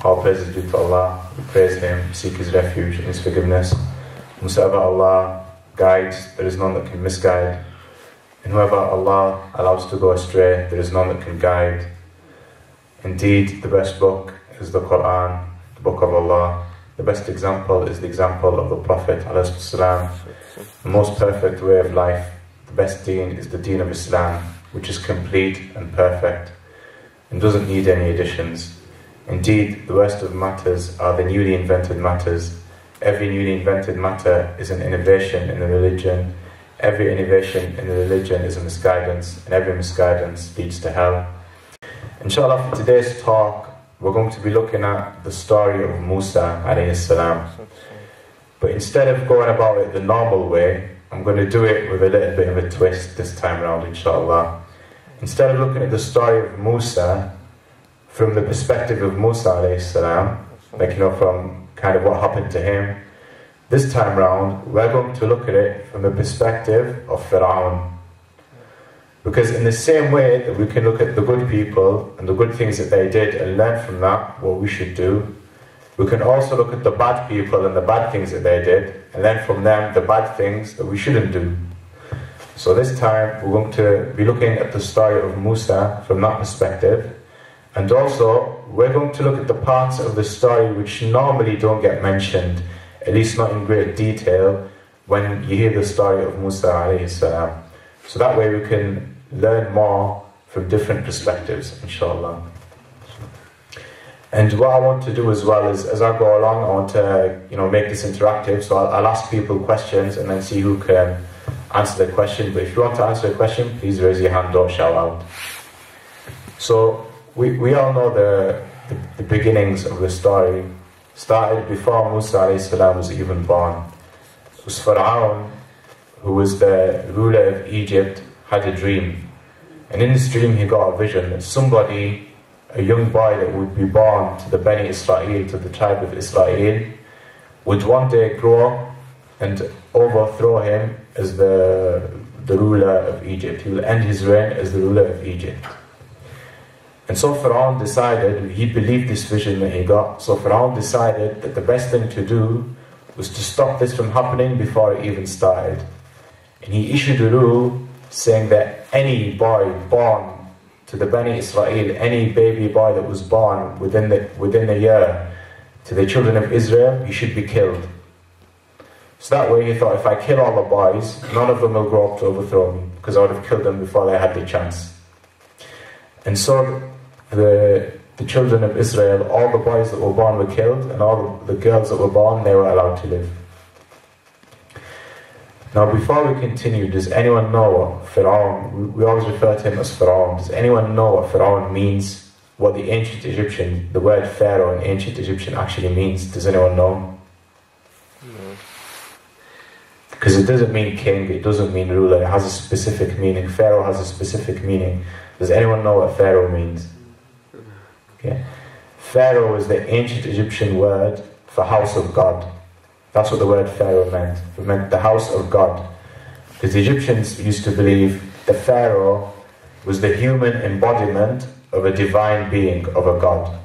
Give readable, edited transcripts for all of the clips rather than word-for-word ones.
All praise is due to Allah. We praise Him, seek His refuge and His forgiveness. Whosoever Allah guides, there is none that can misguide. And whoever Allah allows to go astray, there is none that can guide. Indeed, the best book is the Quran, the book of Allah. The best example is the example of the Prophet ﷺ. The most perfect way of life, the best deen is the deen of Islam, which is complete and perfect and doesn't need any additions. Indeed, the worst of matters are the newly invented matters. Every newly invented matter is an innovation in the religion. Every innovation in the religion is a misguidance, and every misguidance leads to hell. Inshallah, for today's talk, we're going to be looking at the story of Musa alayhi salam. But instead of going about it the normal way, I'm going to do it with a little bit of a twist this time around, inshallah. Instead of looking at the story of Musa from the perspective of Musa alayhi salam, like from kind of what happened to him, this time round we're going to look at it from the perspective of Pharaoh. Because in the same way that we can look at the good people and the good things that they did and learn from that what we should do, we can also look at the bad people and the bad things that they did and learn from them the bad things that we shouldn't do. So this time we're going to be looking at the story of Musa from that perspective, and also we're going to look at the parts of the story which normally don't get mentioned, at least not in great detail, when you hear the story of Musa alayhi salam. So that way we can learn more from different perspectives, inshallah. And what I want to do as well is, as I go along, I want to make this interactive. So I'll ask people questions and then see who can answer the question. But if you want to answer a question, please raise your hand, don't shout out. So we all know the beginnings of the story started before Musa alayhi salam was even born. It was Pharaoh, who was the ruler of Egypt, had a dream. And in this dream he got a vision that somebody, a young boy that would be born to the Bani Israel, to the tribe of Israel, would one day grow up and overthrow him as the ruler of Egypt. He will end his reign as the ruler of Egypt. And so Pharaoh decided, he believed this vision that he got, so Pharaoh decided that the best thing to do was to stop this from happening before it even started. And he issued a rule saying that any boy born to the Bani Israel, any baby boy that was born within the year to the children of Israel, he should be killed. So that way he thought, if I kill all the boys, none of them will grow up to overthrow me, because I would have killed them before they had the chance. And so the children of Israel, all the boys that were born were killed, and all the girls that were born, they were allowed to live. Now before we continue, does anyone know what Pharaoh, we always refer to him as Pharaoh, does anyone know what Pharaoh means, what the ancient Egyptian, the word Pharaoh in ancient Egyptian actually means? Does anyone know? No. Because it doesn't mean king, it doesn't mean ruler, it has a specific meaning. Pharaoh has a specific meaning. Does anyone know what Pharaoh means? Okay. Pharaoh is the ancient Egyptian word for house of God. That's what the word Pharaoh meant. It meant the house of God. Because the Egyptians used to believe the Pharaoh was the human embodiment of a divine being, of a god.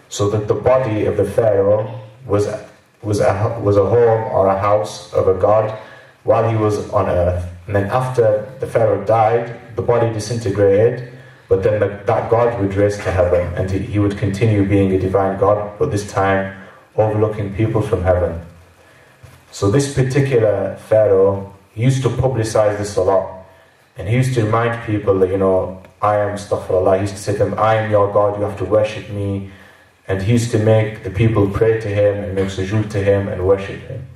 So that the body of the Pharaoh was a home or a house of a god while he was on earth. And then after the Pharaoh died, the body disintegrated, but then that god would raise to heaven, and he would continue being a divine god, but this time overlooking people from heaven. So this particular Pharaoh, he used to publicize this a lot. And he used to remind people that, I am astaghfirullah. He used to say to them, I am your God, you have to worship me. And he used to make the people pray to him and make sujood to him and worship him.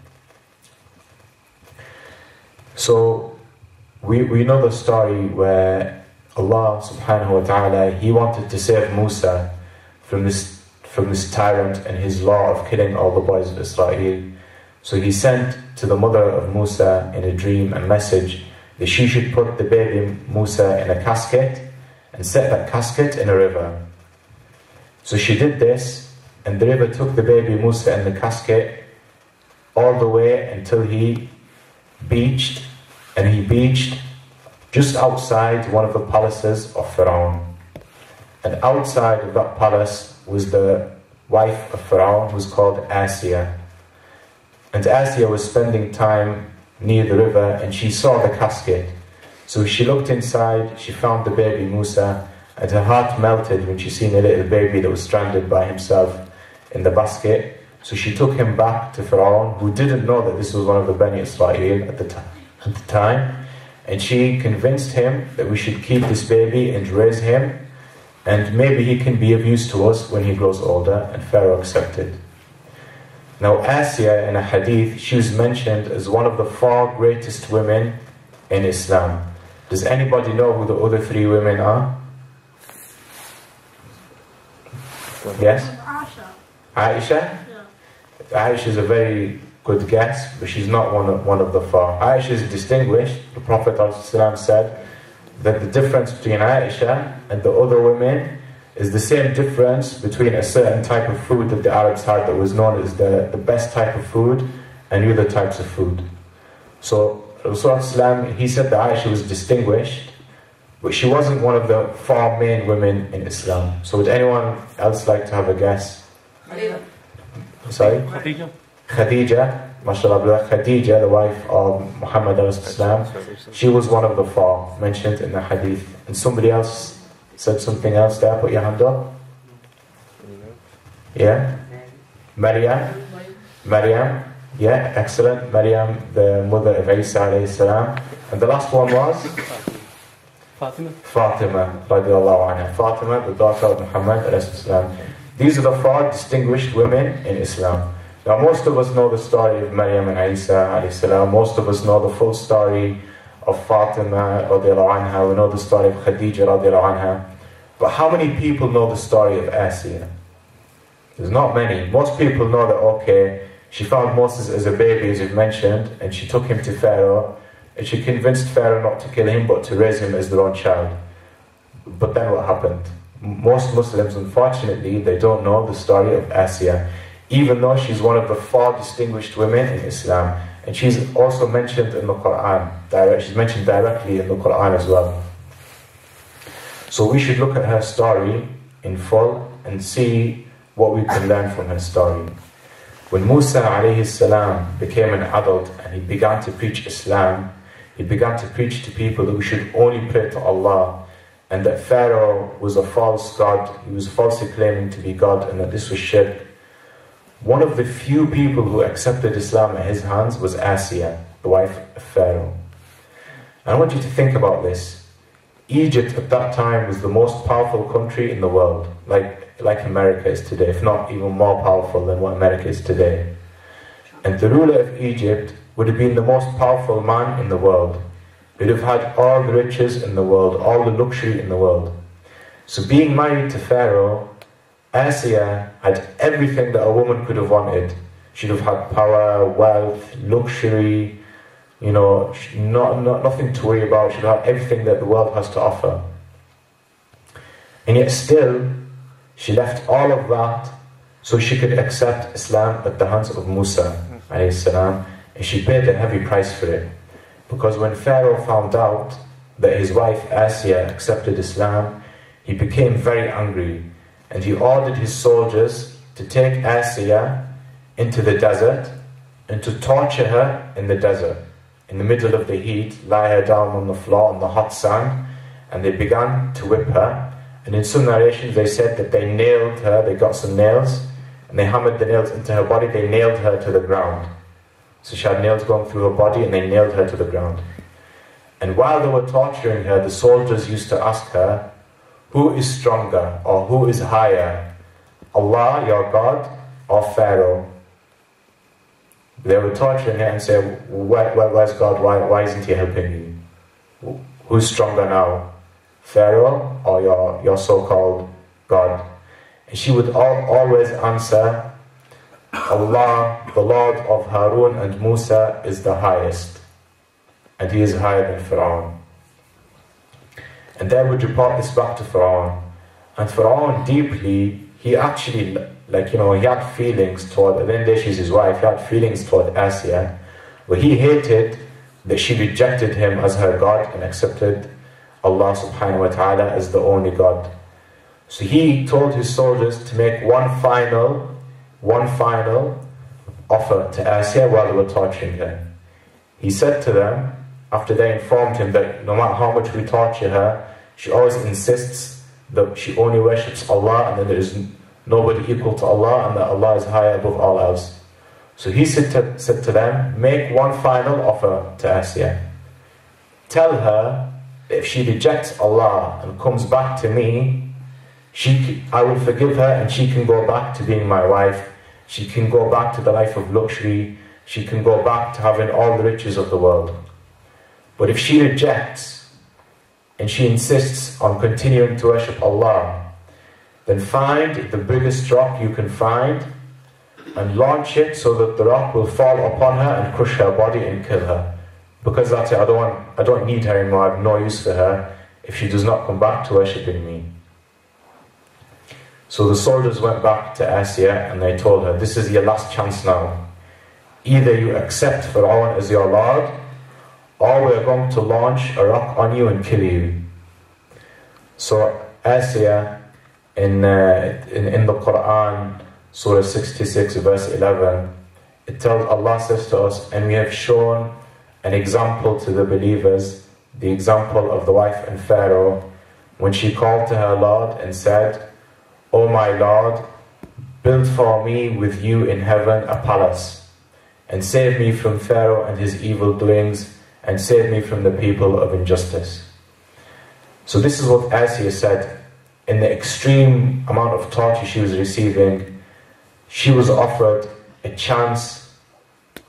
So we know the story where Allah subhanahu wa ta'ala, he wanted to save Musa from this tyrant and his law of killing all the boys of Israel. So he sent to the mother of Musa in a dream a message that she should put the baby Musa in a casket and set that casket in a river. So she did this, and the river took the baby Musa in the casket all the way until he beached, and he beached just outside one of the palaces of Pharaoh. And outside of that palace was the wife of Pharaoh, who's called Asiya. And Asiya was spending time near the river, and she saw the casket. So she looked inside, she found the baby Musa, and her heart melted when she seen a little baby that was stranded by himself in the basket. So she took him back to Pharaoh, who didn't know that this was one of the Bani Israel at the time. And she convinced him that we should keep this baby and raise him, and maybe he can be of use to us when he grows older. And Pharaoh accepted. Now Asiya, in a hadith, she was mentioned as one of the 4 greatest women in Islam. Does anybody know who the other 3 women are? Yes? Aisha? Yeah. Aisha is a very good guess, but she's not one of the 4. Aisha is distinguished. The Prophet ﷺ said that the difference between Aisha and the other women is the same difference between a certain type of food that the Arabs had that was known as the best type of food and other types of food. So Rasulullah, he said that Aisha was distinguished, but she wasn't one of the 4 main women in Islam. So would anyone else like to have a guess? Sorry? Khadija, mashallah, Khadija, the wife of Muhammad ﷺ, she was one of the 4 mentioned in the hadith. And somebody else said something else there, put your hand up. Yeah? Maryam, yeah, excellent. Maryam, the mother of Isa alayhi salam. And the last one was? Fatima, radiallahu anha. Fatima, the daughter of Muhammad alayhi salam. These are the 4 distinguished women in Islam. Now most of us know the story of Maryam and Isa alayhi salam. Most of us know the full story of Fatima radiallahu anha. We know the story of Khadija radiallahu anha. But how many people know the story of Asiya? There's not many. Most people know that, okay, she found Moses as a baby, as you've mentioned, and she took him to Pharaoh, and she convinced Pharaoh not to kill him, but to raise him as their own child. But then what happened? Most Muslims, unfortunately, they don't know the story of Asiya, even though she's one of the 4 distinguished women in Islam. And she's also mentioned in the Quran. She's mentioned directly in the Quran as well. So we should look at her story in full and see what we can learn from her story. When Musa alayhi salam became an adult and he began to preach Islam, he began to preach to people that we should only pray to Allah, and that Pharaoh was a false god, he was falsely claiming to be God, and that this was shirk. One of the few people who accepted Islam at his hands was Asiya, the wife of Pharaoh. And I want you to think about this. Egypt at that time was the most powerful country in the world, like America is today, if not even more powerful than what America is today. And the ruler of Egypt would have been the most powerful man in the world. He would have had all the riches in the world, all the luxury in the world. So being married to Pharaoh, Asiya had everything that a woman could have wanted. She'd have had power, wealth, luxury, you know, nothing to worry about. She'd have everything that the world has to offer. And yet still, she left all of that so she could accept Islam at the hands of Musa alayhi salam, and she paid a heavy price for it. Because when Pharaoh found out that his wife Asiya accepted Islam, he became very angry, and he ordered his soldiers to take Asiya into the desert and to torture her in the desert. In the middle of the heat, lie her down on the floor on the hot sand, and they began to whip her. And in some narrations they said that they nailed her, they got some nails, and they hammered the nails into her body, they nailed her to the ground. So she had nails going through her body, and they nailed her to the ground. And while they were torturing her, the soldiers used to ask her, who is stronger, or who is higher, Allah, your God, or Pharaoh? They were torturing her and say, where's God? Why isn't he helping you? Who's stronger now? Pharaoh or your so-called God? And she would always answer, Allah, the Lord of Harun and Musa, is the highest, and he is higher than Pharaoh. And they would report this back to Pharaoh. And Pharaoh deeply, he actually, he had feelings toward, at the end of the day she's his wife, he had feelings toward Asiya, but he hated that she rejected him as her God and accepted Allah subhanahu wa ta'ala as the only God. So he told his soldiers to make one final offer to Asya while they were torturing her. He said to them, after they informed him that no matter how much we torture her, she always insists that she only worships Allah and that there is nobody equal to Allah and that Allah is high above all else. So he said to them, make one final offer to Asya. Tell her that if she rejects Allah and comes back to me, I will forgive her and she can go back to being my wife. She can go back to the life of luxury. She can go back to having all the riches of the world. But if she rejects and she insists on continuing to worship Allah, then find the biggest rock you can find and launch it so that the rock will fall upon her and crush her body and kill her. Because that's it, I don't need her anymore, I have no use for her if she does not come back to worshipping me. So the soldiers went back to Asya and they told her, this is your last chance now. Either you accept Pharaoh as your Lord, or we're going to launch a rock on you and kill you. So Asya, in the Quran, Surah 66, verse 11, it tells, Allah says to us, and we have shown an example to the believers, the example of the wife and Pharaoh, when she called to her Lord and said, O my Lord, build for me with you in heaven a palace, and save me from Pharaoh and his evil doings, and save me from the people of injustice. So this is what Asya said. In the extreme amount of torture she was receiving, she was offered a chance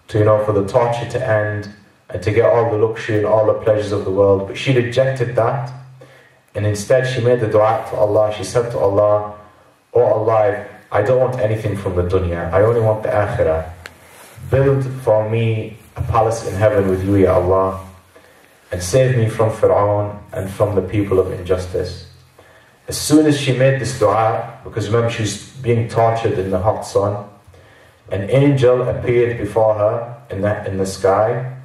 to, for the torture to end and to get all the luxury and all the pleasures of the world. But she rejected that, and instead she made the dua to Allah. She said to Allah, Oh Allah, I don't want anything from the dunya, I only want the akhirah. Build for me a palace in heaven with you, Ya Allah, and save me from Pharaoh and from the people of injustice. As soon as she made this dua, because remember she was being tortured in the hot sun, an angel appeared before her in the sky,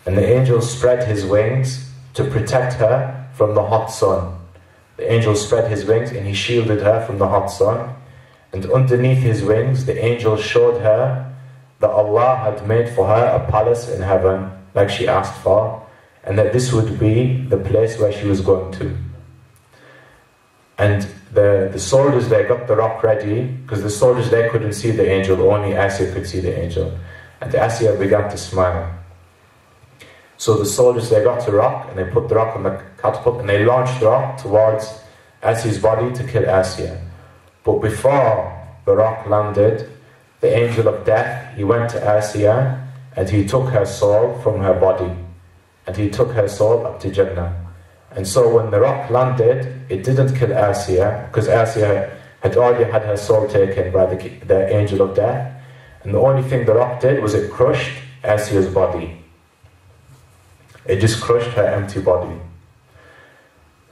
and the angel spread his wings to protect her from the hot sun. The angel spread his wings and he shielded her from the hot sun, and underneath his wings the angel showed her that Allah had made for her a palace in heaven like she asked for, and that this would be the place where she was going to. And the soldiers, they got the rock ready, because the soldiers, they couldn't see the angel, only Asya could see the angel. And Asya began to smile. So the soldiers, they got the rock, and they put the rock on the catapult, and they launched the rock towards Asya's body to kill Asya. But before the rock landed, the angel of death, he went to Asya, and he took her soul from her body, and he took her soul up to Jannah. And so when the rock landed, it didn't kill Asya, because Asya had already had her soul taken by the angel of death. And the only thing the rock did was it crushed Asya's body. It just crushed her empty body.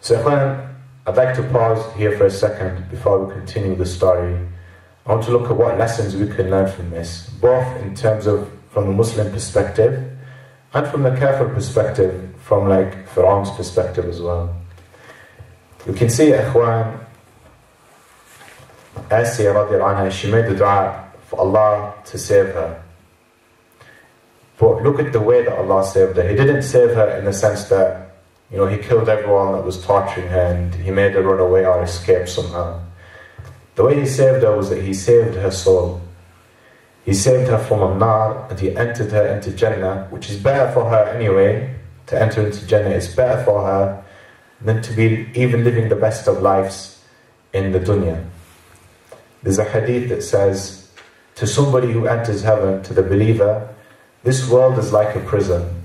So I'd like to pause here for a second before we continue the story. I want to look at what lessons we can learn from this, both in terms of from the Muslim perspective and from the Kafir perspective, from like Pharaoh's perspective as well. You can see, Ikhwan, Asya radiallahu anha, she made the dua for Allah to save her. But look at the way that Allah saved her. He didn't save her in the sense that, he killed everyone that was torturing her and he made her run away or escape somehow. The way he saved her was that he saved her soul. He saved her from an-nar and he entered her into Jannah, which is better for her anyway. To enter into Jannah is better for her than to be even living the best of lives in the dunya. There's a hadith that says, to somebody who enters heaven, to the believer, this world is like a prison.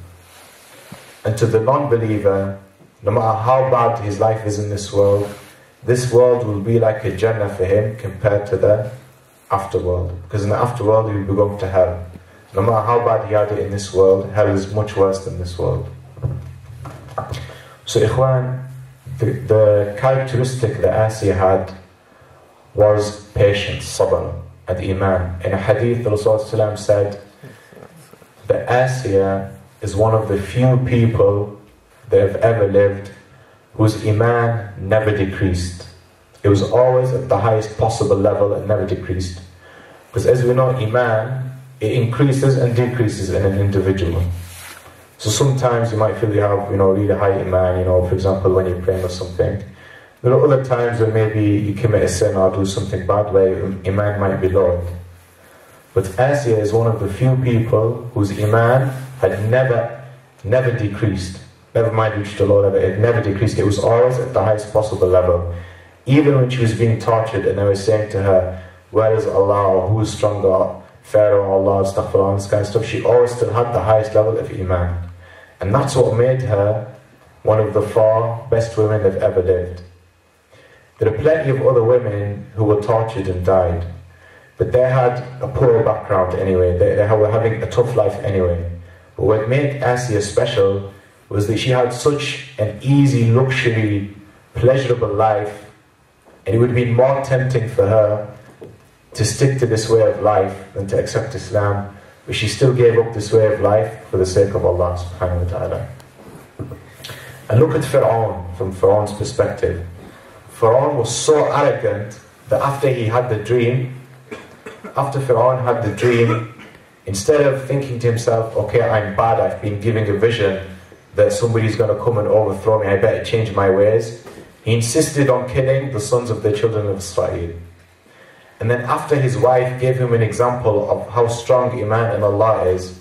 And to the non-believer, no matter how bad his life is in this world will be like a Jannah for him compared to the afterworld. Because in the afterworld he will be going to hell. No matter how bad he had it in this world, hell is much worse than this world. So Ikhwan, the characteristic that Asya had was patience, sabr, and iman. In a hadith, the Rasulullah said that Asya is one of the few people that have ever lived whose iman never decreased. It was always at the highest possible level and never decreased. Because as we know, Iman, it increases and decreases in an individual. So sometimes you might feel you have, really high Iman, for example, when you're praying or something. There are other times when maybe you commit a sin or do something bad where your Iman might be lowered. But Asiya is one of the few people whose Iman had never decreased. Never mind reached the low level, it never decreased. It was always at the highest possible level. Even when she was being tortured and they were saying to her, where is Allah, or who is stronger, Pharaoh or Allah, astaghfirullah, this kind of stuff, she always still had the highest level of Iman. And that's what made her one of the 4 best women that ever lived. There are plenty of other women who were tortured and died, but they had a poor background anyway, they were having a tough life anyway. But what made Asiya special was that she had such an easy, luxury, pleasurable life, and it would have been more tempting for her to stick to this way of life than to accept Islam, but she still gave up this way of life for the sake of Allah subhanahu wa ta'ala. And look at Pharaoh from Pharaoh's perspective. Pharaoh was so arrogant that after Pharaoh had the dream, instead of thinking to himself, okay, I'm bad, I've been giving a vision that somebody's going to come and overthrow me, I better change my ways, he insisted on killing the sons of the children of Israel. And then after his wife gave him an example of how strong Iman in Allah is,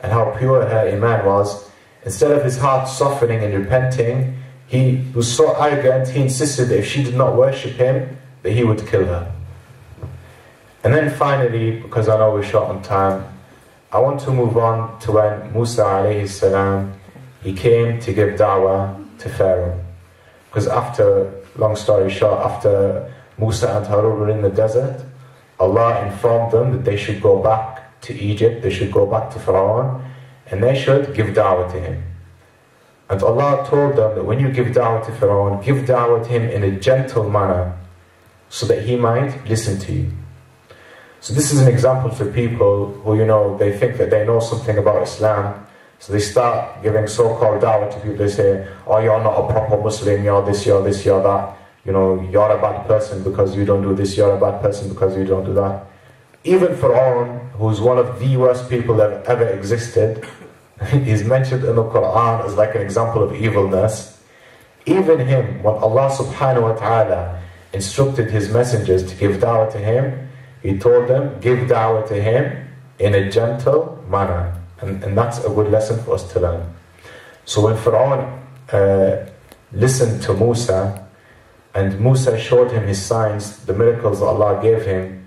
and how pure her Iman was, instead of his heart softening and repenting, he was so arrogant, he insisted that if she did not worship him, that he would kill her. And then finally, because I know we're short on time, I want to move on to when Musa alayhi salam, he came to give da'wah to Pharaoh. Because long story short, after Musa and Harun were in the desert, Allah informed them that they should go back to Egypt, they should go back to Pharaoh, and they should give da'wah to him. And Allah told them that when you give da'wah to Pharaoh, give da'wah to him in a gentle manner, so that he might listen to you. So this is an example for people who, they think that they know something about Islam, so they start giving so-called da'wah to people. They say, oh, you're not a proper Muslim, you're this, you're this, you're that. You're a bad person because you don't do this, you're a bad person because you don't do that. Even Pharaoh, who's one of the worst people that have ever existed, is mentioned in the Quran as like an example of evilness. Even him, when Allah subhanahu wa ta'ala instructed his messengers to give da'wah to him, he told them, give da'wah to him in a gentle manner. And that's a good lesson for us to learn. So when Pharaoh listened to Musa, and Musa showed him his signs, the miracles that Allah gave him,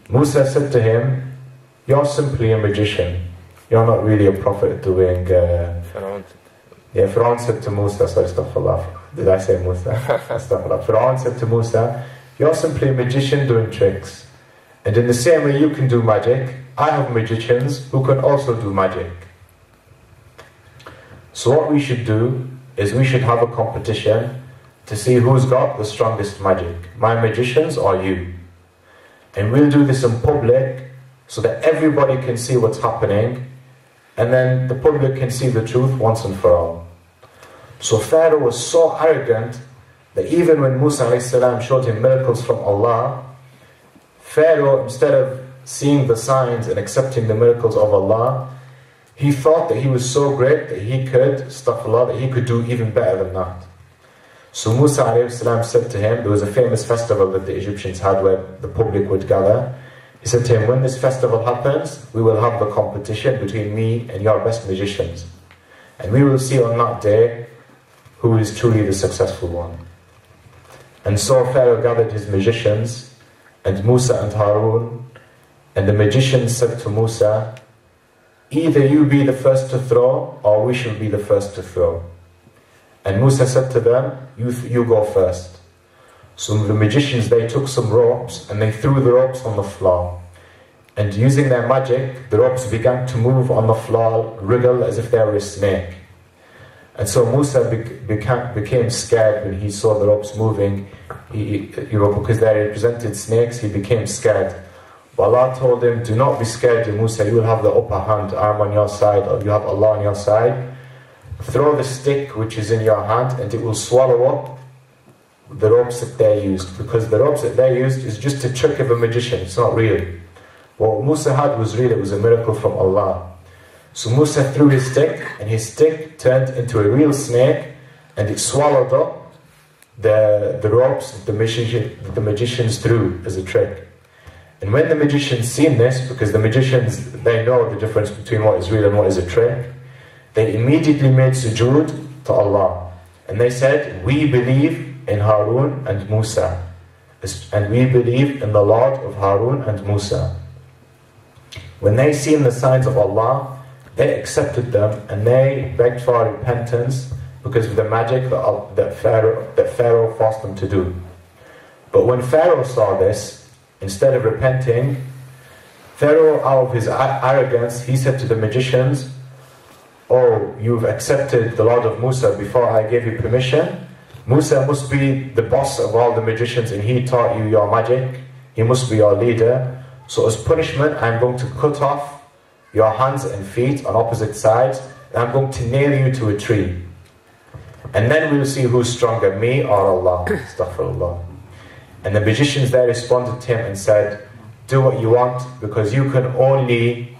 Musa said to him, you're simply a magician. You're not really a prophet doing... Pharaoh said to Musa, sorry, astaghfirullah. Did I say Musa? Astaghfirullah. Pharaoh said to Musa, you're simply a magician doing tricks. And in the same way you can do magic, I have magicians who can also do magic. So what we should do is we should have a competition to see who's got the strongest magic, my magicians or you. And we'll do this in public so that everybody can see what's happening, and then the public can see the truth once and for all. So Pharaoh was so arrogant that even when Musa a.s. showed him miracles from Allah, Pharaoh, instead of seeing the signs and accepting the miracles of Allah, he thought that he was so great that he could, astaghfirullah, that he could do even better than that. So Musa a.s. said to him, there was a famous festival that the Egyptians had where the public would gather. He said to him, when this festival happens, we will have the competition between me and your best magicians. And we will see on that day who is truly the successful one. And so Pharaoh gathered his magicians, and Musa and Harun, and the magicians said to Musa, either you be the first to throw, or we shall be the first to throw. And Musa said to them, you go first. So the magicians, they took some ropes and they threw the ropes on the floor. And using their magic, the ropes began to move on the floor, wriggle as if they were a snake. And so Musa became scared when he saw the ropes moving. Because they represented snakes, he became scared. But Allah told him, do not be scared, Musa, you will have the upper hand, I'm on your side, or you have Allah on your side. Throw the stick which is in your hand and it will swallow up the ropes that they used, because the ropes that they used is just a trick of a magician, it's not real. What Musa had was real, it was a miracle from Allah. So Musa threw his stick, and his stick turned into a real snake, and it swallowed up the ropes that the magicians threw as a trick. And when the magicians seen this, because the magicians, they know the difference between what is real and what is a trick, they immediately made sujood to Allah. And they said, we believe in Harun and Musa, and we believe in the Lord of Harun and Musa. When they seen the signs of Allah, they accepted them, and they begged for repentance because of the magic that Pharaoh forced them to do. But when Pharaoh saw this, instead of repenting, Pharaoh, out of his arrogance, he said to the magicians, oh, you've accepted the Lord of Musa before I gave you permission? Musa must be the boss of all the magicians, and he taught you your magic. He must be your leader. So as punishment, I'm going to cut off your hands and feet on opposite sides, and I'm going to nail you to a tree. And then we'll see who's stronger, me or Allah. Astaghfirullah. And the magicians there responded to him and said, do what you want, because you can only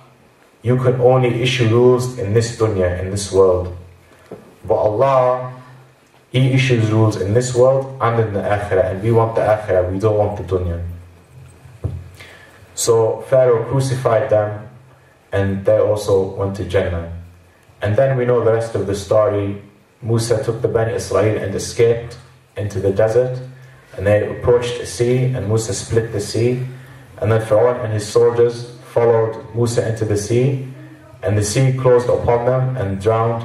issue rules in this dunya, in this world. But Allah, He issues rules in this world and in the akhirah, and we want the akhirah, we don't want the dunya. So Pharaoh crucified them, and they also went to Jannah. And then we know the rest of the story. Musa took the Bani Israel and escaped into the desert, and they approached a sea, and Musa split the sea, and then Pharaoh and his soldiers followed Musa into the sea, and the sea closed upon them and drowned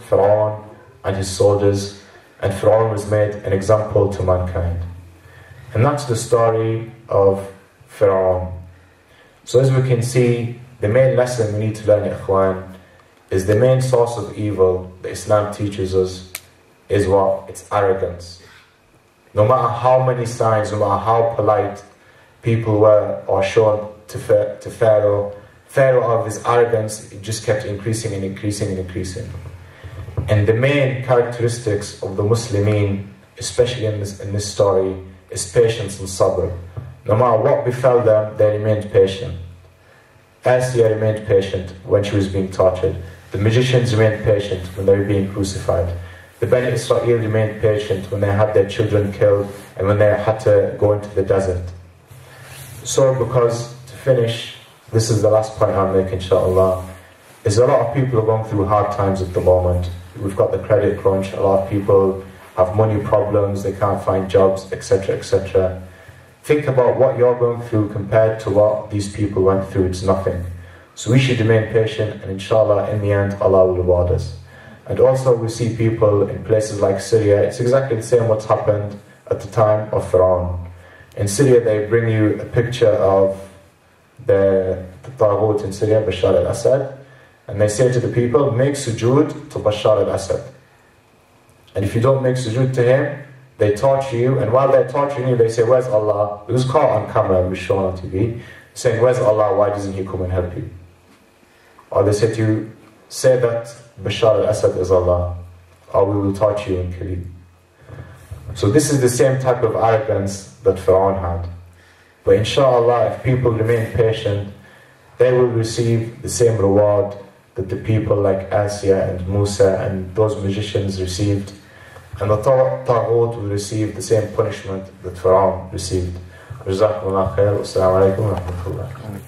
Pharaoh and his soldiers, and Pharaoh was made an example to mankind. And that's the story of Pharaoh. So as we can see, the main lesson we need to learn, Ikhwan, is the main source of evil that Islam teaches us is what? It's arrogance. No matter how many signs, no matter how polite people were or shown to Pharaoh, Pharaoh, out of his arrogance, it just kept increasing and increasing and increasing. And the main characteristics of the Muslimin, especially in this story, is patience and sabr. No matter what befell them, they remained patient. Asiya remained patient when she was being tortured. The magicians remained patient when they were being crucified. The Bani Israel remained patient when they had their children killed and when they had to go into the desert. So, because, to finish, this is the last point I'll make, inshallah, is a lot of people are going through hard times at the moment. We've got the credit crunch, a lot of people have money problems, they can't find jobs, etc., etc. Think about what you're going through compared to what these people went through. It's nothing. So we should remain patient, and inshallah, in the end, Allah will reward us. And also we see people in places like Syria, it's exactly the same what's happened at the time of Pharaoh. In Syria, they bring you a picture of the Taghut in Syria, Bashar al-Assad, and they say to the people, make sujood to Bashar al-Assad. And if you don't make sujood to him, they torture you, and while they're torturing you, they say, where's Allah? It was caught on camera, it was shown on TV, saying, where's Allah, why doesn't he come and help you? Or they say to you, say that Bashar al-Assad is Allah, or we will torture you and kill you. So this is the same type of arrogance that Pharaoh had. But inshallah, if people remain patient, they will receive the same reward that the people like Asiya and Musa and those magicians received. And the Taghut will receive the same punishment that Pharaoh received. Jazakumullah khair. Wassalamu alaikum wa rahmatullah.